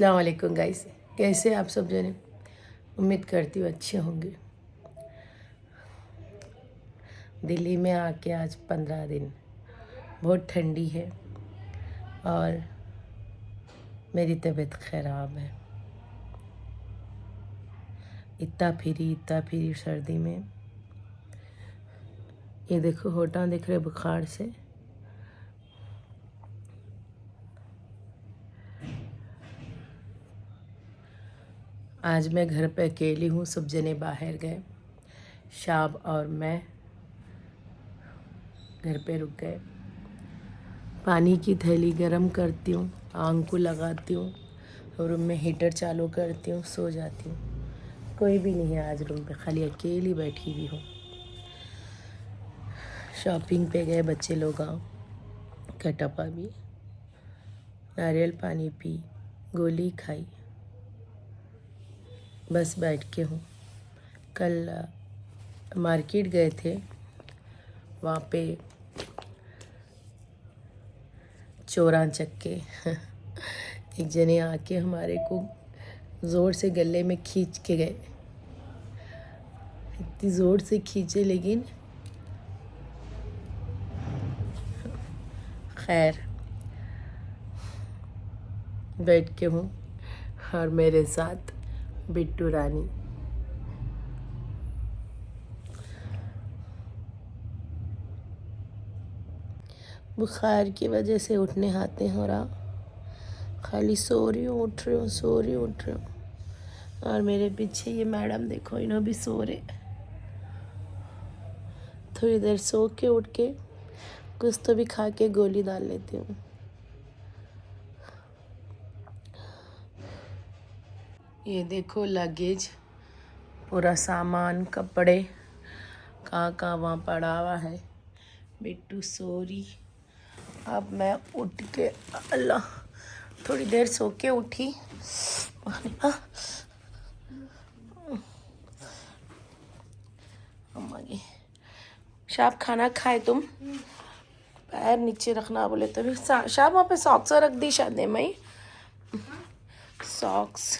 अस्सलाम वालेकुम गाइस, कैसे आप सब जने। उम्मीद करती हूँ अच्छे होंगे। दिल्ली में आके आज 15 दिन, बहुत ठंडी है और मेरी तबीयत ख़राब है। इतना फिरी सर्दी में। ये देखो होठा दिख रहे बुखार से। आज मैं घर पे अकेली हूँ, सब जने बाहर गए। शाब और मैं घर पे रुक गए। पानी की थैली गरम करती हूँ, आग को लगाती हूँ, रूम में हीटर चालू करती हूँ, सो जाती हूँ। कोई भी नहीं है आज रूम पे, खाली अकेली बैठी हुई हूँ। शॉपिंग पे गए बच्चे लोग, कटप्पा भी, नारियल पानी पी, गोली खाई, बस बैठ के हूँ। कल मार्केट गए थे, वहाँ पे चोरां चक्के एक जने आके हमारे को ज़ोर से गले में खींच के गए। इतनी ज़ोर से खींचे, लेकिन खैर बैठ के हूँ और मेरे साथ बिट्टू रानी। बुखार की वजह से उठने हाथ नहीं हो रहा, खाली सो रही हूँ, उठ रही हूँ, सो रही हूँ, उठ रही हूँ। और मेरे पीछे ये मैडम देखो, इन्हों भी सो रहे। थोड़ी देर सो के उठ के कुछ तो भी खा के गोली डाल लेती हूँ। ये देखो लगेज, पूरा सामान, कपड़े कहाँ कहाँ वहाँ पड़ा हुआ है। बिट्टू सोरी। अब मैं उठ के, अल्लाह, थोड़ी देर सो के उठी। शाब खाना खाए तुम? पैर नीचे रखना बोले तभी। शाब वहाँ पे सॉक्स रख दी शादी में, सॉक्स।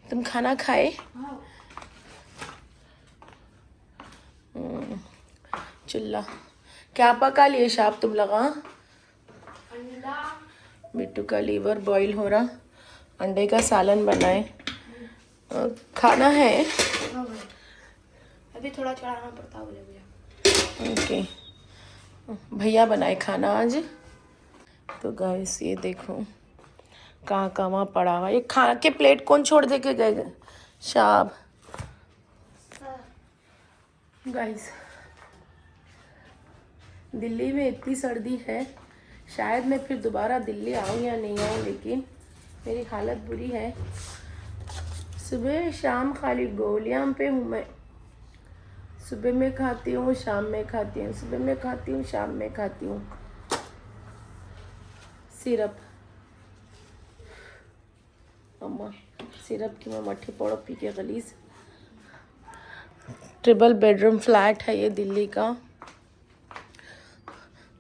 तुम खाना खाए? चुल्ला क्या पका लिए शाब तुम लगा? बिट्टू का लीवर बॉईल हो रहा, अंडे का सालन बनाए। खाना है अभी थोड़ा चढ़ाना पड़ता बोले भैया। ओके, भैया बनाए खाना आज। तो गाइस ये देखो कहाँ कहाँ वहाँ पड़ा हुआ। ये खा के प्लेट कौन छोड़ दे के गए? शाब। गाइस दिल्ली में इतनी सर्दी है, शायद मैं फिर दोबारा दिल्ली आऊँ या नहीं आऊँ, लेकिन मेरी हालत बुरी है। सुबह शाम खाली गोलियां पे हूँ मैं। सुबह में खाती हूँ, शाम में खाती हूँ, सुबह में खाती हूँ, शाम में खाती हूँ। सिरप, अम्मा सिरप की मैं मट्ठी पौड़ो पी के गलीस। ट्रिपल बेडरूम फ्लैट है ये दिल्ली का।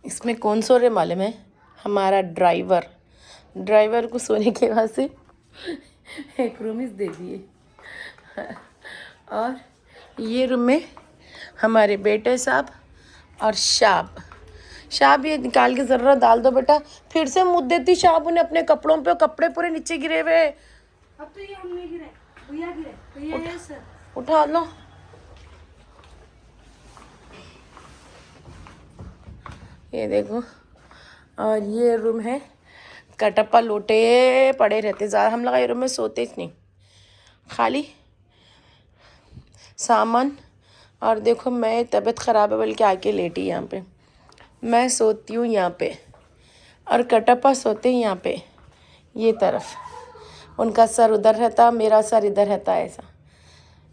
इसमें कौन सो रहे मालूम है? हमारा ड्राइवर को सोने के वास्ते एक रूम इस दे दिए। और ये रूम में हमारे बेटे साहब और शाब ये निकाल के ज़रा डाल दो बेटा। फिर से मुँह देती शाब उन्हें अपने कपड़ों पे, कपड़े पूरे नीचे गिरे हुए। अब तो ये हम नहीं गिरे, भैया गिरे, भैया ये सर। उठा लो। ये देखो, और ये रूम है। कटप्पा लोटे पड़े रहते, ज़्यादा हम लोग ये रूम में सोते ही नहीं, खाली सामान। और देखो मैं, तबीयत ख़राब है बल्कि आके लेटी यहाँ पे। मैं सोती हूँ यहाँ पे और कटप्पा सोते हैं यहाँ पे, ये तरफ। उनका सर उधर रहता, मेरा सर इधर रहता, ऐसा।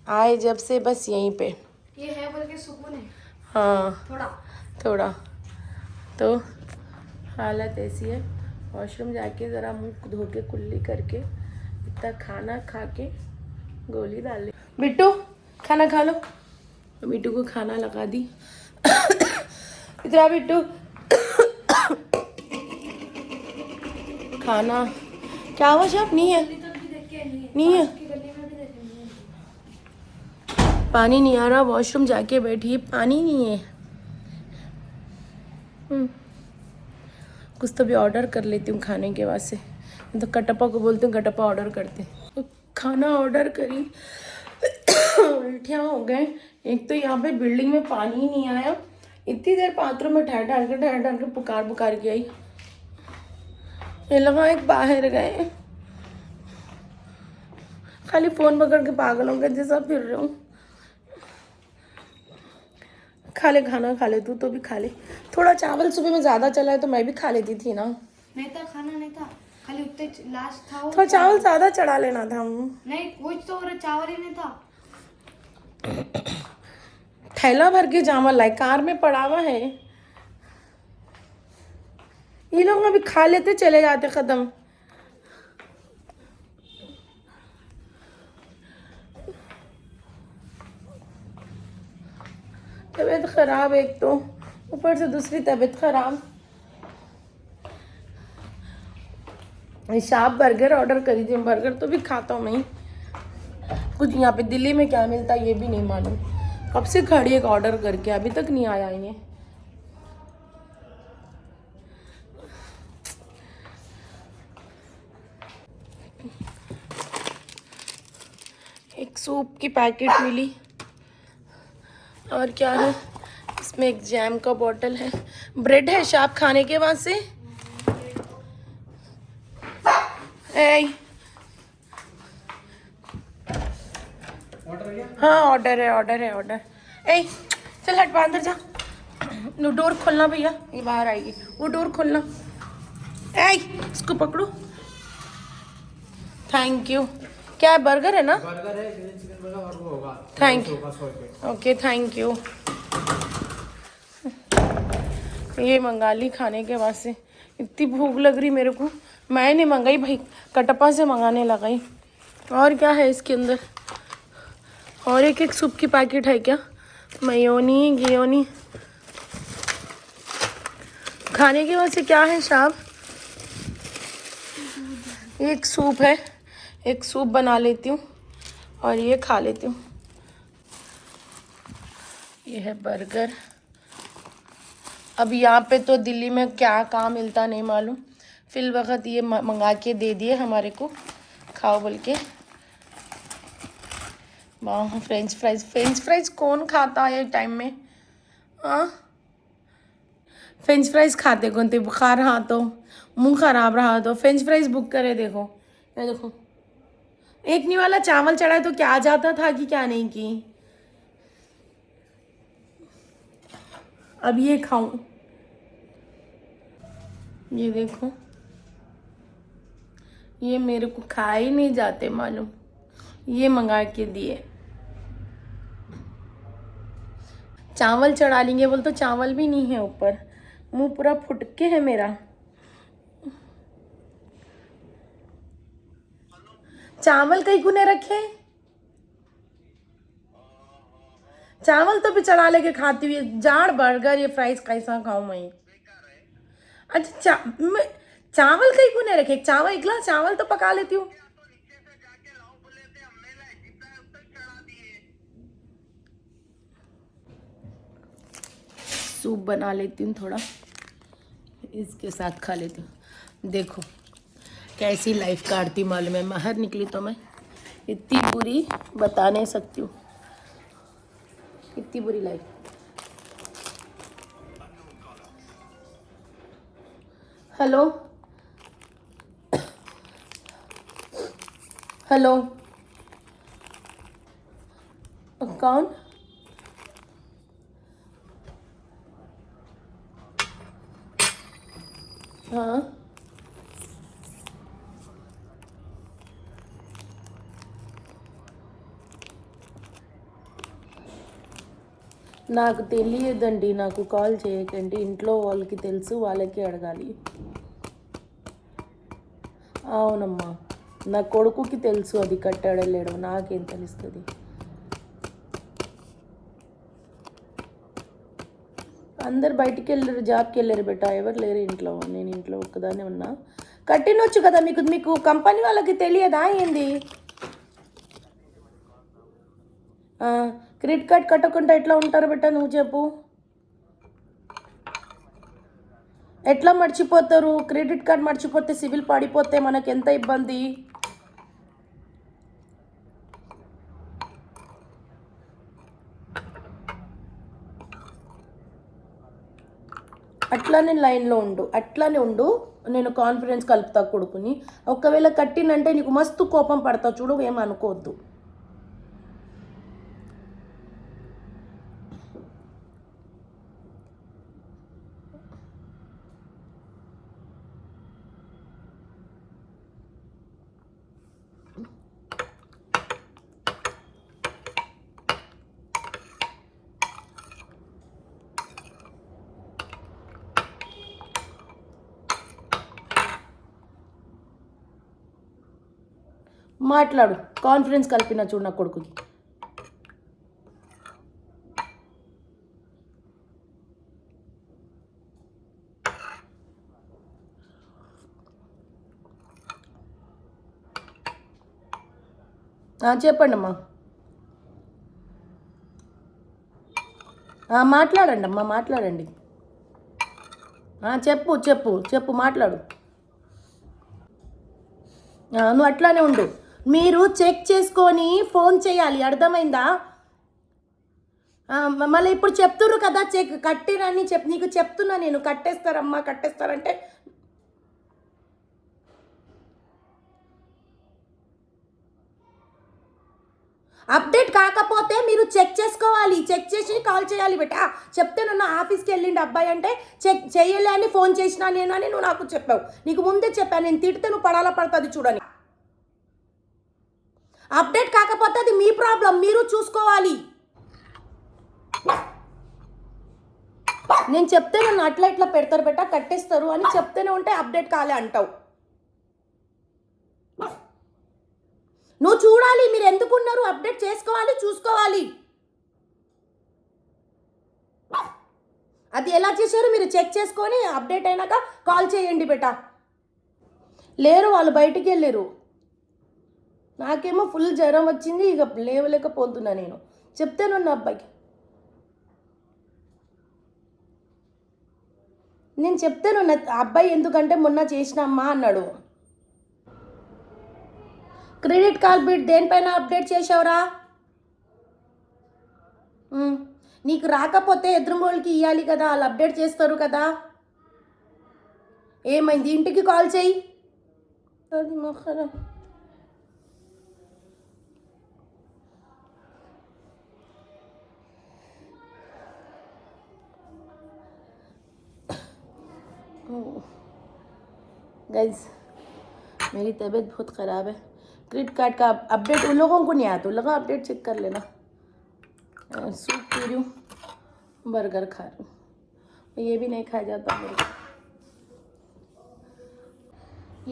आए जब से बस यहीं पे। ये है बोल के सुकून है। हाँ थोड़ा तो हालत ऐसी है। वॉशरूम जाके ज़रा मुँह धो के कुल्ली करके इतना खाना खा के गोली डाल ली। बिट्टू खाना खा लो। बिट्टू को खाना लगा दी। इधर बिट्टू, खाना क्या हुआ शब? नहीं है, गली तक भी देख के नहीं है, नहीं है, पास की गली में भी देखेंगे। पानी नहीं आ रहा। वॉशरूम जाके बैठी, पानी नहीं है। कुछ तो भी ऑर्डर कर लेती हूँ खाने के वास्ते। तो कटप्पा को बोलती हूँ, कटप्पा ऑर्डर करते। तो खाना ऑर्डर करी, उल्टियाँ हो गए। एक तो यहाँ पे बिल्डिंग में पानी ही नहीं आया। इतनी देर बाथरूम में ठहर के पुकार के आई। ये लगा एक बाहर गए, खाली फोन पकड़ के पागलों के जैसा फिर रहा हूँ। खा ले खाना, खा ले तू तो भी खा ले। थोड़ा चावल सुबह में ज़्यादा चला है तो मैं भी खा लेती थी ना। नहीं था, खाना नहीं था, खाली उतने लास्ट था वो। थोड़ा चावल ज़्यादा चढ़ा लेना था। नहीं कुछ तो और चावल ही नहीं था। थैला भर के चावल लाए, कार में पड़ा हुआ है। ये लोग अभी खा लेते चले जाते, खत्म। तबीयत खराब एक तो, ऊपर से दूसरी तबीयत खराब। शाप बर्गर ऑर्डर करी थी, बर्गर तो भी खाता हूँ मैं। कुछ यहाँ पे दिल्ली में क्या मिलता है ये भी नहीं मालूम। कब से खड़ी एक ऑर्डर करके, अभी तक नहीं आया इन्हें। एक सूप की पैकेट मिली, और क्या है इसमें, एक जैम का बॉटल है, ब्रेड है शाप खाने के बाद से। ए हाँ ऑर्डर है। ए चल हट, अंदर जा। नो डोर खोलना भैया, ये बाहर आएगी, वो डोर खोलना। ए इसको पकड़ो। Thank you. क्या है, बर्गर है ना? बर्गर है, चिकन बर्गर और वो होगा। थैंक 100 का 100 रुपये। Okay thank you. ये मंगा ली खाने के वास्ते। इतनी भूख लग रही मेरे को, मैं नहीं मंगाई भाई, कटप्पा से मंगाने लगाई। और क्या है इसके अंदर? और एक सूप की पैकेट है क्या? मयोनी गियोनी। खाने के वास्ते क्या है शाब? एक सूप है, एक सूप बना लेती हूँ और ये खा लेती हूँ। ये है बर्गर। अब यहाँ पे तो दिल्ली में क्या कहाँ मिलता नहीं मालूम, फिल वक्त ये मंगा के दे दिए हमारे को, खाओ बोल के। वाह फ्रेंच फ्राइज कौन खाता है टाइम में? हाँ फ्रेंच फ्राइज खाते कौन थे? बुखार रहा तो, मुंह खराब रहा तो फ्रेंच फ्राइज बुक करे। देखो ये देखो, एक नहीं वाला चावल चढ़ा तो क्या जाता था कि क्या नहीं की। अब ये खाऊं, ये देखो, ये मेरे को खा ही नहीं जाते मालूम, ये मंगा के दिए। चावल चढ़ा लेंगे बोल तो चावल भी नहीं है ऊपर, मुंह पूरा फुटके है मेरा। चावल कहीं कुने रखे? चावल तो भी चढ़ा लेके खाती हुई, जाड़ बर्गर ये फ्राइज कैसा खाऊं मैं? अच्छा चावल कहीं कुने रखे? चावल, एक गिलास चावल तो पका लेती हूँ। सूप बना लेती हूँ थोड़ा, इसके साथ खा लेती हूँ। देखो कैसी लाइफ काटती मालूम है, बाहर निकली तो मैं इतनी बुरी बता नहीं सकती हूँ, इतनी बुरी लाइफ। हेलो हेलो, कौन? हाँ నాకు తెలియదండి, నాకు కాల్ చేయకండి, ఇంట్లో వాళ్ళకి తెలుసు, వాళ్ళకి అడగాలి. అవునమ్మా, నా కొడుకుకి తెలుసు అది కట్టాడో లేడో, నాకేం తెలుస్తుంది? అందరు బయటికి వెళ్ళారు, జాబ్కి వెళ్ళారు బెట్ట, ఎవరు లేరు ఇంట్లో, నేను ఇంట్లో ఒక్కదానే ఉన్నా. కట్టినొచ్చు కదా, మీకు మీకు కంపెనీ వాళ్ళకి తెలియదా ఏంది? క్రెడిట్ కార్డ్ కట్టకుండా ఎట్లా ఉంటారు బిడ్డ నువ్వు చెప్పు? ఎట్లా మర్చిపోతారు? క్రెడిట్ కార్డ్ మర్చిపోతే సివిల్ పడిపోతే మనకి ఎంత ఇబ్బంది. అట్లానే లైన్లో ఉండు, అట్లానే ఉండు. నేను కాన్ఫిడెన్స్ కలుపుతా కొడుకుని. ఒకవేళ కట్టినంటే నీకు మస్తు కోపం పడతా చూడు, ఏమనుకోవద్దు. మాట్లాడు, కాన్ఫిడెన్స్ కలిపిన చూడు నా కొడుకుకి. చెప్పండి అమ్మా. మాట్లాడండి అమ్మా, మాట్లాడండి. చెప్పు చెప్పు చెప్పు, మాట్లాడు. నువ్వు అట్లానే ఉండు. మీరు చెక్ చేసుకొని ఫోన్ చేయాలి, అర్థమైందా? మళ్ళీ ఇప్పుడు చెప్తుర్రు కదా చెక్ కట్టిరని నీకు చెప్తున్నా నేను. కట్టేస్తారమ్మా కట్టేస్తారంటే అప్డేట్ కాకపోతే మీరు చెక్ చేసుకోవాలి, చెక్ చేసి కాల్ చేయాలి బేటా. చెప్తే నన్ను ఆఫీస్కి వెళ్ళిండి అబ్బాయి అంటే చెక్ చేయలే అని ఫోన్ చేసినా నేను అని నువ్వు నాకు చెప్పావు. నీకు ముందే చెప్పాను, నేను తిడితే నువ్వు పడాలా పడుతుంది చూడని. అప్డేట్ కాకపోతే అది మీ ప్రాబ్లం, మీరు చూసుకోవాలి. నేను చెప్తే నన్ను అట్లా ఇట్లా పెడతారు బేటా, కట్టేస్తారు అని చెప్తేనే ఉంటే అప్డేట్ కాలే అంటావు. నువ్వు చూడాలి, మీరు ఎందుకున్నారు, అప్డేట్ చేసుకోవాలి, చూసుకోవాలి. అది ఎలా చేశారు మీరు చెక్ చేసుకొని అప్డేట్ అయినాక కాల్ చేయండి బేటా. లేరు, వాళ్ళు బయటికి వెళ్ళారు. నాకేమో ఫుల్ జ్వరం వచ్చింది, ఇక లేవలేకపోతున్నా నేను. చెప్తాను నా అబ్బాయికి, నేను చెప్తాను నా అబ్బాయి ఎందుకంటే మొన్న చేసినమ్మా అన్నాడు. క్రెడిట్ కార్డ్ బిల్ దేనిపైన అప్డేట్ చేసావురా? నీకు రాకపోతే ఎదురుమోళ్ళకి ఇవ్వాలి కదా, వాళ్ళు అప్డేట్ చేస్తారు కదా. ఏమైంది, ఇంటికి కాల్ చేయి. అది మొహరం गाइस, मेरी तबीयत बहुत ख़राब है. क्रेडिट कार्ड का अपडेट उन लोगों को नहीं आता, उन लोगों अपडेट चेक कर लेना. सूप पी रही हूँ, बर्गर खा रही हूँ, ये भी नहीं खाया जाता मेरे को.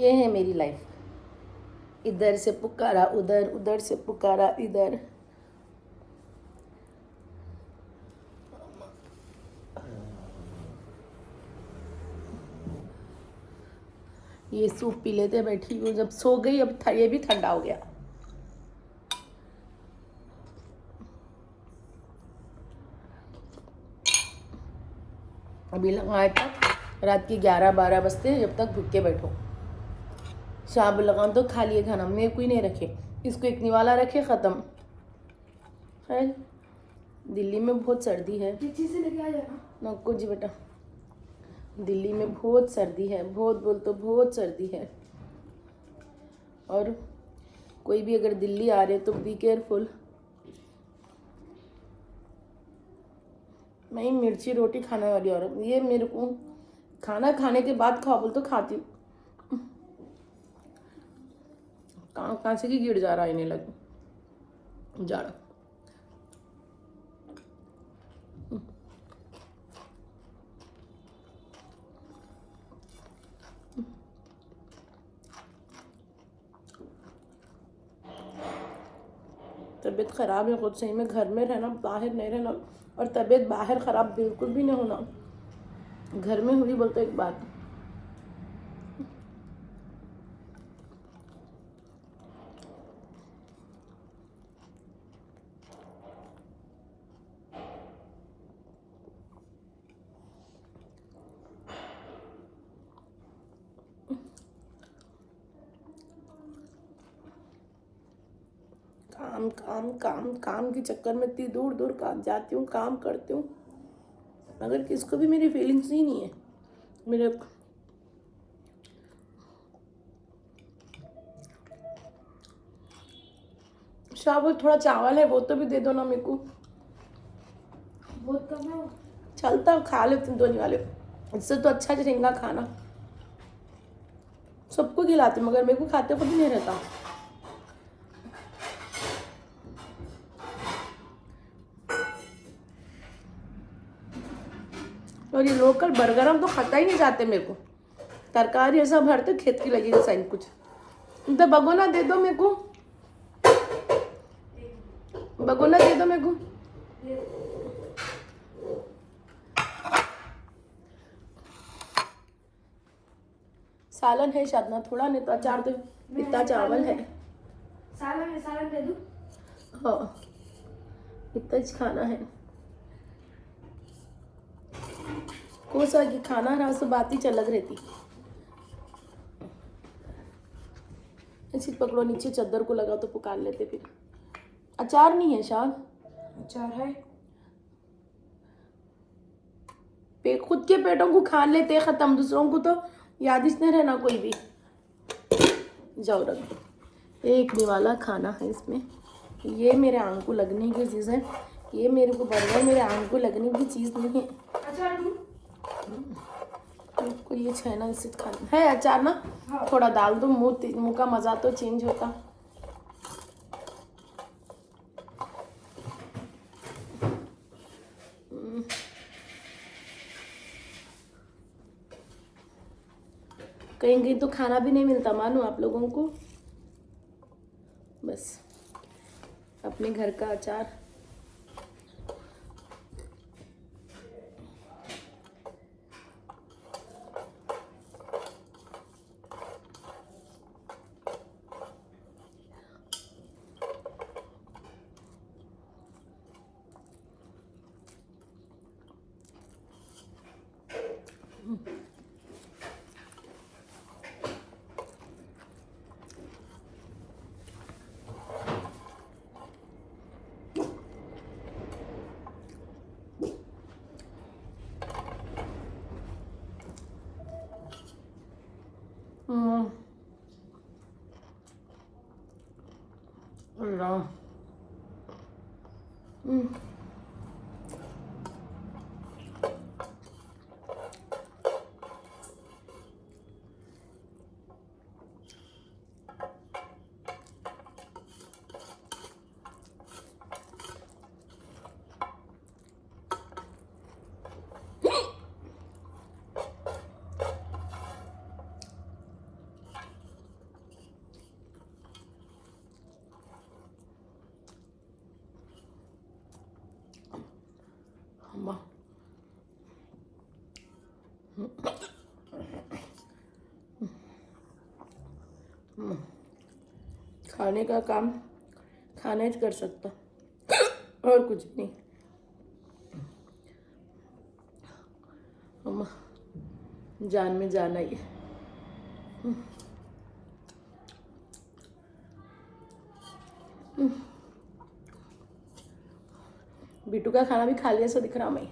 ये है मेरी लाइफ. इधर से पुकारा उधर, उधर से पुकारा इधर. ये सूप पी लेते बैठी हूँ, जब सो गई अब ये भी ठंडा हो गया. अभी लगाए तक रात के 11-12 बजते हैं, जब तक भूखे बैठो. शाम लगाऊं तो खा लिए खाना, मेरे कोई नहीं रखे, इसको एक निवाला रखे, ख़त्म. है दिल्ली में बहुत सर्दी है. से लेके आ जाना नको जी बेटा, दिल्ली में बहुत सर्दी है, बहुत बोल तो बहुत सर्दी है. और कोई भी अगर दिल्ली आ रहे तो बी केयरफुल. मैं मिर्ची रोटी खाने वाली औरत, ये मेरे को खाना खाने के बाद खाओ बोल तो खाती हूँ. कहाँ से की गिर जा रहा है, इन्हें लगे जा रहा. तबीयत ख़राब है खुद सही में, घर में रहना, बाहर नहीं रहना. और तबीयत बाहर ख़राब बिल्कुल भी नहीं होना, घर में हुई बोलते एक बात. काम काम काम काम के चक्कर में इतनी दूर दूर काम जाती हूँ, काम करती हूँ, मगर किसको भी मेरी फीलिंग्स ही नहीं है। मेरे शाबाश, थोड़ा चावल है वो तो भी दे दो ना मेरे को। बहुत कम है वो। चलता खा ले तुम दोनों वाले, इससे तो अच्छा झींगा खाना। सबको खिलाते मगर मेरे को खाते को भी नहीं रहता। और ये लोकल बर्गर हम तो खाता ही नहीं जाते, मेरे को तरकारी ऐसा भरते खेत की लगेगा साइन कुछ। तो भगोना दे दो मेरे को, भगोना दे दो मेरे को। सालन है शायद ना थोड़ा, नहीं तो अचार तो इतना चावल है। सालन दे दूं? हाँ इतना ही खाना है। को सा कि खाना रहा तो बात ही अलग रहती। ऐसी पकड़ो, नीचे चादर को लगाओ तो पुकार लेते फिर। अचार नहीं है शायद। अचार है। खुद के पेटों को खा लेते खत्म, दूसरों को तो याद ही नहीं रहना कोई भी। जाओ रख दो। एक निवाला खाना है इसमें। ये मेरे आंख को लगने की चीज़ है, ये मेरे को बर्गर मेरे आंख को लगने की चीज़ नहीं है। अचार दूं? को ये छेना इससे खाना है अचार ना। हाँ। थोड़ा डाल दो, मुंह का मज़ा तो चेंज होता। कहीं कहीं तो खाना भी नहीं मिलता मानो आप लोगों को, बस अपने घर का अचार। अल्लाह। अम्मा खाने का काम खाना ही कर सकता और कुछ नहीं। अम्मा जान में जाना ही है। बिट्टू का खाना भी खा लिया, सो दिख रहा मैं।